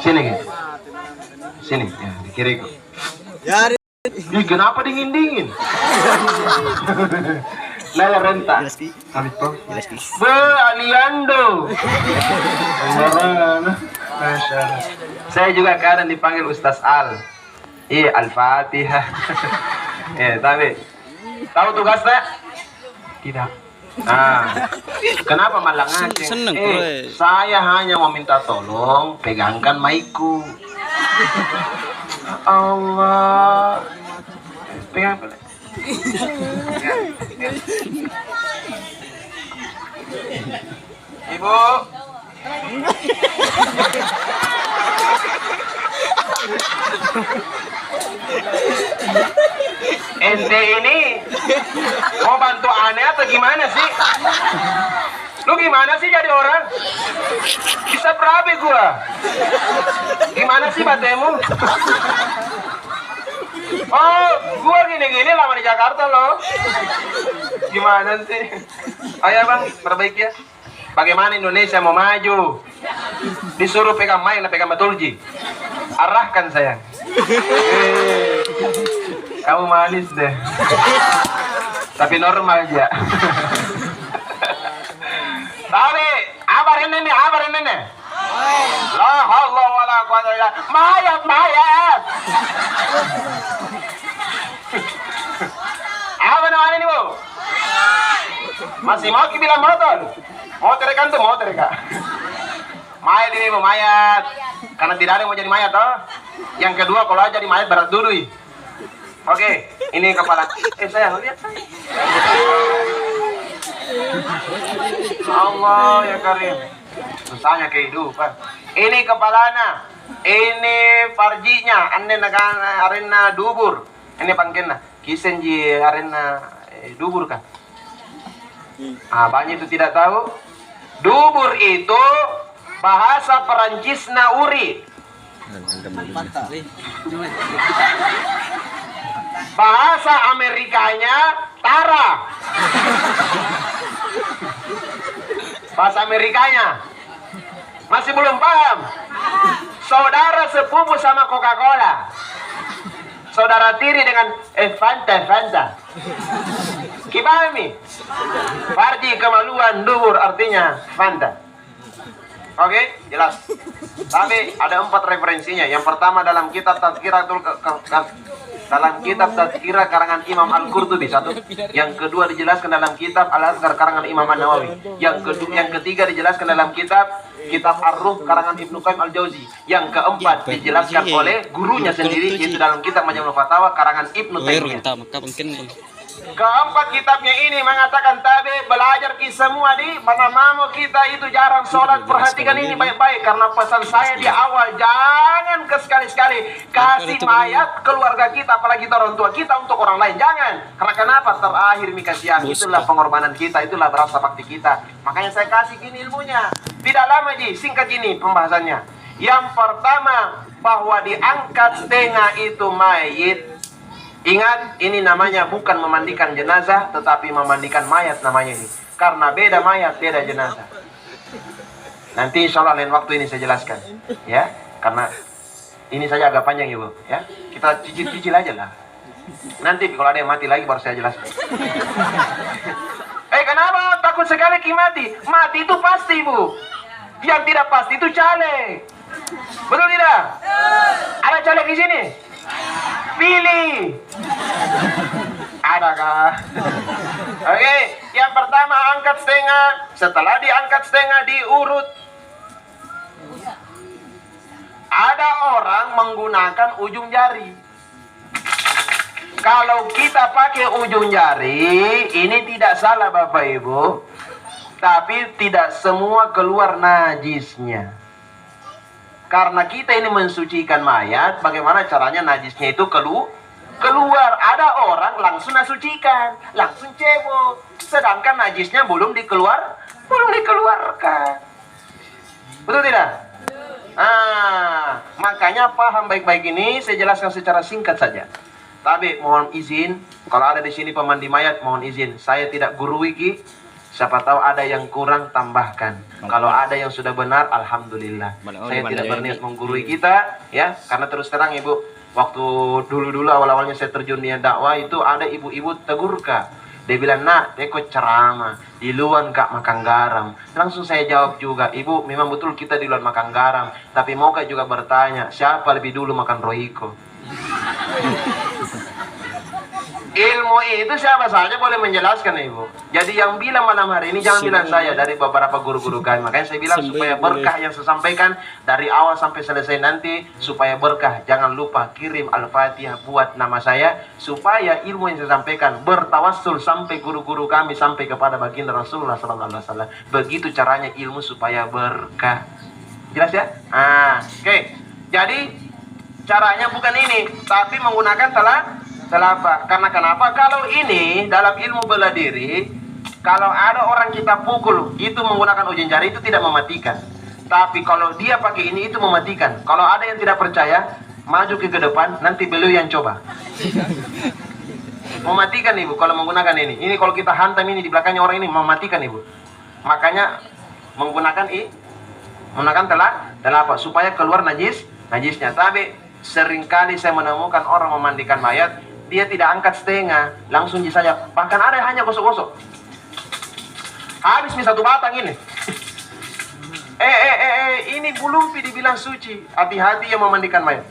Sini, Ki. Sini, ya, di kiriku. Ya, Ih, kenapa dingin-dingin? Naya renta. Habis tuh. Be, Aliando. Masya Allah. Saya juga kadang dipanggil Ustaz Al. Iya, Al-Fatihah. Tapi tahu tugasnya? Tidak. Nah, kenapa malah ngaceng? Saya hanya mau minta tolong pegangkan mic-ku. Allah, pegang. Ibu. Ente ini mau bantu aneh atau gimana sih? Lu gimana sih jadi orang? Bisa berabe gua. Gimana sih batemu? Oh, gua gini-gini lama di Jakarta loh. Gimana sih? Ayo bang, perbaiki ya. Bagaimana Indonesia mau maju? Disuruh pegang main, pegang batulji. Arahkan sayang. Kamu manis deh. Tapi normal aja. Tapi, abar ini nih. La haula wala quwwata illa billah. Mayat. Apa namanya ini, Bu? Masih mau bilang motor? Motor kan tuh, motor Kak. Mayat ini, Bu, mayat. Karena tidak ada yang mau jadi mayat, toh. Yang kedua, kalau aja jadi mayat berat dulu. Oke, ini kepala. Sayang, lihat sayang. Allah ya Karim. Susahnya kehidupan. Ini kepalanya. Ini farjinya. Ane negara arena dubur. Ini pangkena. Kisenji arena dubur kan. Banyak itu tidak tahu. Dubur itu bahasa Perancis nauri. Bahasa Amerikanya tara. Bahasa Amerikanya masih belum paham. Saudara sepupu sama Coca-Cola. Saudara tiri dengan Fanta. Kipahami? Farji kemaluan dubur artinya Fanta. Oke, jelas. Tapi ada 4 referensinya. Yang pertama dalam kitab Tazkirah karangan Imam Al-Qurtubi 1. Yang kedua dijelaskan dalam kitab Al-Azkar karangan Imam An-Nawawi. Yang ketiga dijelaskan dalam kitab Ar-Ruh karangan Ibnu Qayyim Al-Jauzi. Yang keempat dijelaskan oleh gurunya sendiri, yaitu dalam kitab Majmu'ul Fatawa karangan Ibnu Taimiyah. Keempat kitabnya ini mengatakan tabe belajar semua di mana kita itu jarang sholat. Perhatikan ini baik-baik, karena pesan saya di awal, jangan sekali-sekali kasih mayat keluarga kita, apalagi orang tua kita, untuk orang lain. Jangan. Karena kenapa? Terakhir mikasian, itulah pengorbanan kita, itulah rasa bakti kita. Makanya saya kasih gini ilmunya. Tidak lama singkat ini pembahasannya. Yang pertama, bahwa diangkat setengah itu mayit. Ingat, ini namanya bukan memandikan jenazah, tetapi memandikan mayat namanya ini. Karena beda mayat, beda jenazah. Nanti insya Allah lain waktu ini saya jelaskan. Ya, karena ini saja agak panjang Ibu. Ya, kita cicil-cicil aja lah. Nanti kalau ada yang mati lagi baru saya jelaskan. Kenapa takut sekali mati? Mati itu pasti Bu. Yang tidak pasti itu caleg. Betul tidak? Ada caleg di sini? Pilih. Adakah? Oke, yang pertama angkat setengah. Setelah diangkat setengah diurut. Ada orang menggunakan ujung jari. Kalau kita pakai ujung jari, ini tidak salah Bapak Ibu. Tapi tidak semua keluar najisnya. Karena kita ini mensucikan mayat, bagaimana caranya najisnya itu keluar. Ada orang langsung nasucikan, langsung cebok, sedangkan najisnya belum dikeluarkan. Betul tidak? Makanya paham baik-baik ini, saya jelaskan secara singkat saja. Tapi mohon izin, kalau ada di sini pemandi mayat, mohon izin, saya tidak guru wiki. Siapa tahu ada yang kurang, tambahkan. Kalau ada yang sudah benar, alhamdulillah. Saya tidak berniat menggurui kita, ya, karena terus terang Ibu, waktu dulu-dulu awal-awalnya saya terjun di dakwah itu ada ibu-ibu tegur Kak. Dia bilang, nak, teko ceramah, di luar Kak makan garam. Langsung saya jawab juga, Ibu, memang betul kita di luar makan garam. Tapi mau Kak juga bertanya, siapa lebih dulu makan roiko? Ilmu itu siapa saja boleh menjelaskan Ibu. Jadi yang bilang malam hari ini jangan bilang saya, dari beberapa guru-guru kami. Makanya saya bilang supaya berkah yang saya sampaikan dari awal sampai selesai nanti, supaya berkah. Jangan lupa kirim Al-Fatihah buat nama saya, supaya ilmu yang saya sampaikan bertawassul sampai guru-guru kami, sampai kepada baginda Rasulullah SAW. Begitu caranya ilmu supaya berkah. Jelas ya? Oke. Jadi caranya bukan ini, tapi menggunakan telapak. Karena kenapa? Kalau ini dalam ilmu bela diri, kalau ada orang kita pukul itu menggunakan ujung jari itu tidak mematikan. Tapi kalau dia pakai ini itu mematikan. Kalau ada yang tidak percaya, maju ke depan, nanti beliau yang coba. Mematikan Ibu kalau menggunakan ini. Ini kalau kita hantam ini di belakangnya orang ini mematikan Ibu. Makanya menggunakan telapak supaya keluar najisnya. Tapi seringkali saya menemukan orang memandikan mayat, dia tidak angkat setengah, langsung saja. Bahkan ada yang hanya gosok-gosok. Habis nih satu batang ini. Ini belum dibilang suci. Hati-hati yang memandikan mayat.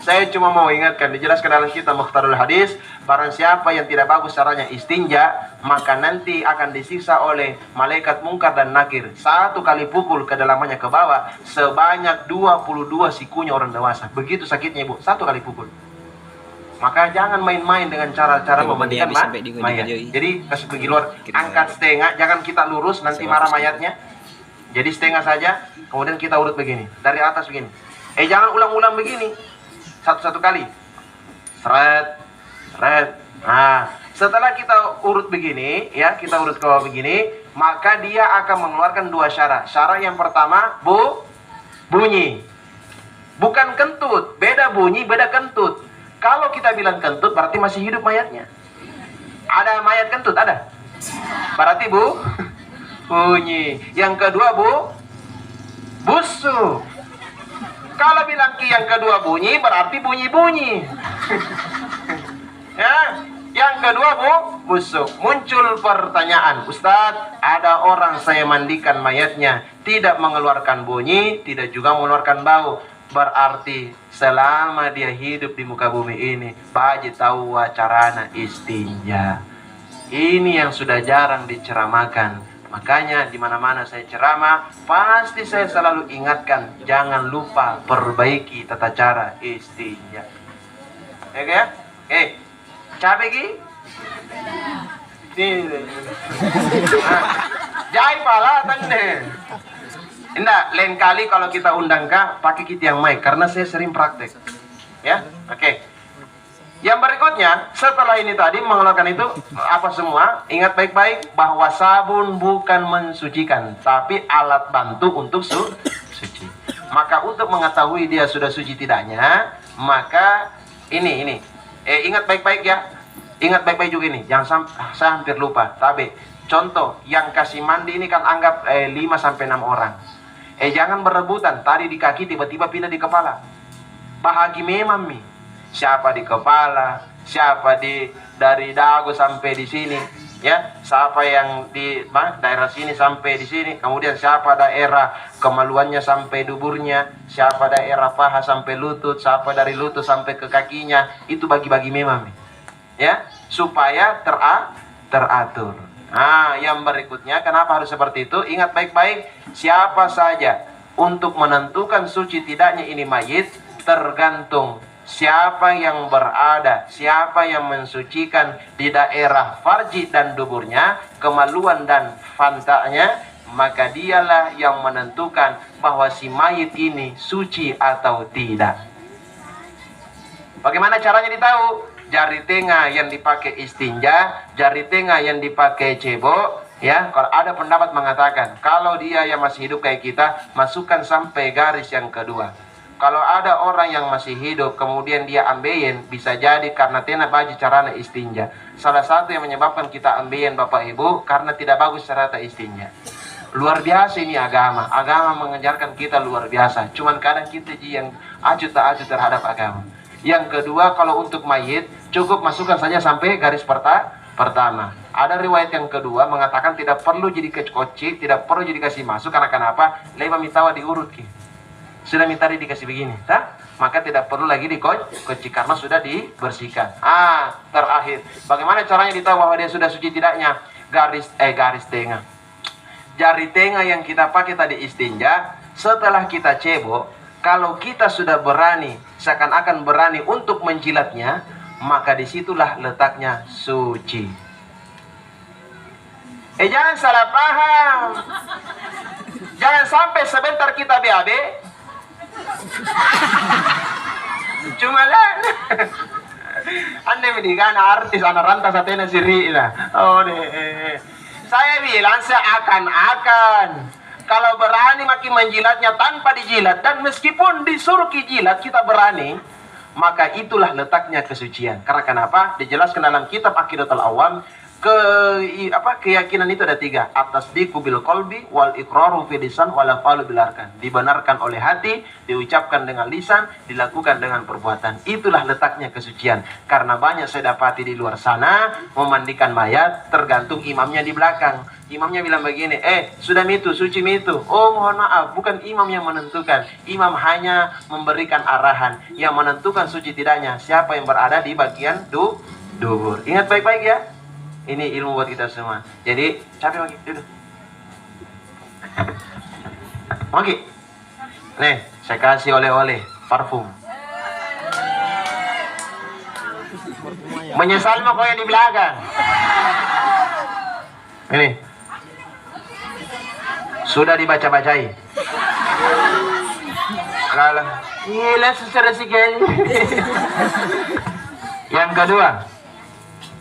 Saya cuma mau ingatkan, dijelaskan dalam kitab Mukhtarul Hadis, barang siapa yang tidak bagus caranya istinja, maka nanti akan disiksa oleh malaikat mungkar dan nakir. Satu kali pukul kedalamannya ke bawah, sebanyak 22 sikunya orang dewasa. Begitu sakitnya Ibu, satu kali pukul. Maka jangan main-main dengan cara-cara memandikan mayat. Jadi kasih pergi luar, angkat setengah, jangan kita lurus, nanti marah mayatnya. Jadi setengah saja, kemudian kita urut begini, dari atas begini. Jangan ulang-ulang begini, satu-satu kali. Seret. Nah, setelah kita urut begini, ya, kita urut ke bawah begini, maka dia akan mengeluarkan dua syarat. Syarat yang pertama, bunyi. Bukan kentut, beda bunyi, beda kentut. Kalau kita bilang kentut, berarti masih hidup mayatnya. Ada mayat kentut, ada? Berarti bunyi. Yang kedua, busuk. Kalau bilang yang kedua bunyi, berarti bunyi-bunyi. Ya, yang kedua busuk. Muncul pertanyaan, Ustadz, ada orang saya mandikan mayatnya, tidak mengeluarkan bunyi, tidak juga mengeluarkan bau. Berarti selama dia hidup di muka bumi ini, baji tahu carana istinja. Ini yang sudah jarang diceramakan. Makanya di mana-mana saya ceramah, pasti saya selalu ingatkan, jangan lupa perbaiki tata cara istinja. Oke ya? Capek ki? Jai pala tande. Indah, lain kali kalau kita undang Kak, pakai kit yang mic, karena saya sering praktek. Ya, oke. Yang berikutnya, setelah ini tadi mengeluarkan itu apa semua, ingat baik-baik bahwa sabun bukan mensucikan, tapi alat bantu untuk suci. Maka untuk mengetahui dia sudah suci tidaknya, maka ini. Ingat baik-baik ya. Ingat baik-baik juga ini. Jangan saya hampir lupa. Tapi contoh yang kasih mandi ini kan anggap 5-6 orang. Jangan berebutan. Tadi di kaki tiba-tiba pindah di kepala. Bahagi memang mi. Siapa di kepala, siapa dari dagu sampai di sini, ya. Siapa yang di daerah sini sampai di sini. Kemudian siapa daerah kemaluannya sampai duburnya, siapa daerah paha sampai lutut, siapa dari lutut sampai ke kakinya. Itu bagi-bagi memang mi. Ya, supaya teratur. Nah, yang berikutnya, kenapa harus seperti itu? Ingat baik-baik, siapa saja untuk menentukan suci tidaknya ini mayit, tergantung siapa yang berada, siapa yang mensucikan di daerah farji dan duburnya, kemaluan dan fantaknya, maka dialah yang menentukan bahwa si mayit ini suci atau tidak. Bagaimana caranya ditahu? Jari tengah yang dipakai istinja, jari tengah yang dipakai cebok, ya. Kalau ada pendapat mengatakan kalau dia yang masih hidup kayak kita, masukkan sampai garis yang kedua. Kalau ada orang yang masih hidup kemudian dia ambeien, bisa jadi karena tena baju carana istinja. salah satu yang menyebabkan kita ambeien Bapak Ibu, karena tidak bagus cara istinja. Luar biasa ini agama. Agama mengajarkan kita luar biasa. Cuman kadang kita yang acuh tak acuh terhadap agama. Yang kedua, kalau untuk mayit, cukup masukkan saja sampai garis pertama. Ada riwayat yang kedua mengatakan tidak perlu jadi kecil, tidak perlu jadi kasih masuk. Karena kenapa? Leba mintawa diurut ki. Sudah minta dikasih begini, maka tidak perlu lagi dikoci karena sudah dibersihkan. Terakhir, bagaimana caranya ditahu bahwa dia sudah suci tidaknya? Garis tengah. Jari tengah yang kita pakai tadi istinja, setelah kita cebok, kalau kita sudah berani, seakan-akan berani untuk menjilatnya, maka disitulah letaknya suci. Jangan salah paham. Jangan sampai sebentar kita BAB, cuma lah. Anda mendikan artis anak rantas atena siri lah. Saya bilang seakan-akan kalau berani makin menjilatnya tanpa dijilat, dan meskipun disuruh jilat kita berani, maka itulah letaknya kesucian. Karena kenapa? Dijelaskan dalam kitab Aqidatul Awam, keyakinan itu ada 3. At-tasdiqu bil qalbi wal iqraru fi lisan wal afalu bil arkan. Dibenarkan oleh hati, diucapkan dengan lisan, dilakukan dengan perbuatan. Itulah letaknya kesucian. Karena banyak saya dapati di luar sana memandikan mayat, tergantung imamnya di belakang. Imamnya bilang begini, sudah mitu, suci mitu. Oh mohon maaf, bukan imam yang menentukan. Imam hanya memberikan arahan. Yang menentukan suci tidaknya siapa yang berada di bagian dubur. Ingat baik-baik ya. Ini ilmu buat kita semua. Jadi, capek Maki, duduk. Maki. Nih, saya kasih oleh-oleh parfum. Menyesal mah kau yang di belakang. Ini. Sudah dibaca-bacai. Kalah. Gila secara sekali. Yang kedua,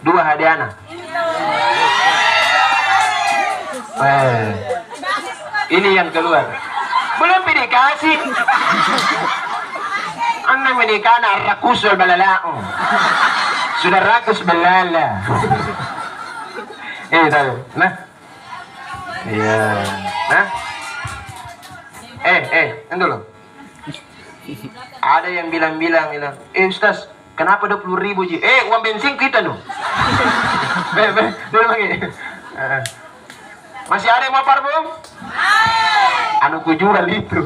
2 hadiah. Ini yang keluar. Belum dikasih. Anda menikah rakusul balalao. Sudah rakus balala. Tahu. Nah. Iya. Nah. Dulu. Ada yang bilang, Ustaz, kenapa 20.000 ji? Uang bensin kita no. Dulu lagi. Masih ada yang mau parfum? Anu ku jual itu.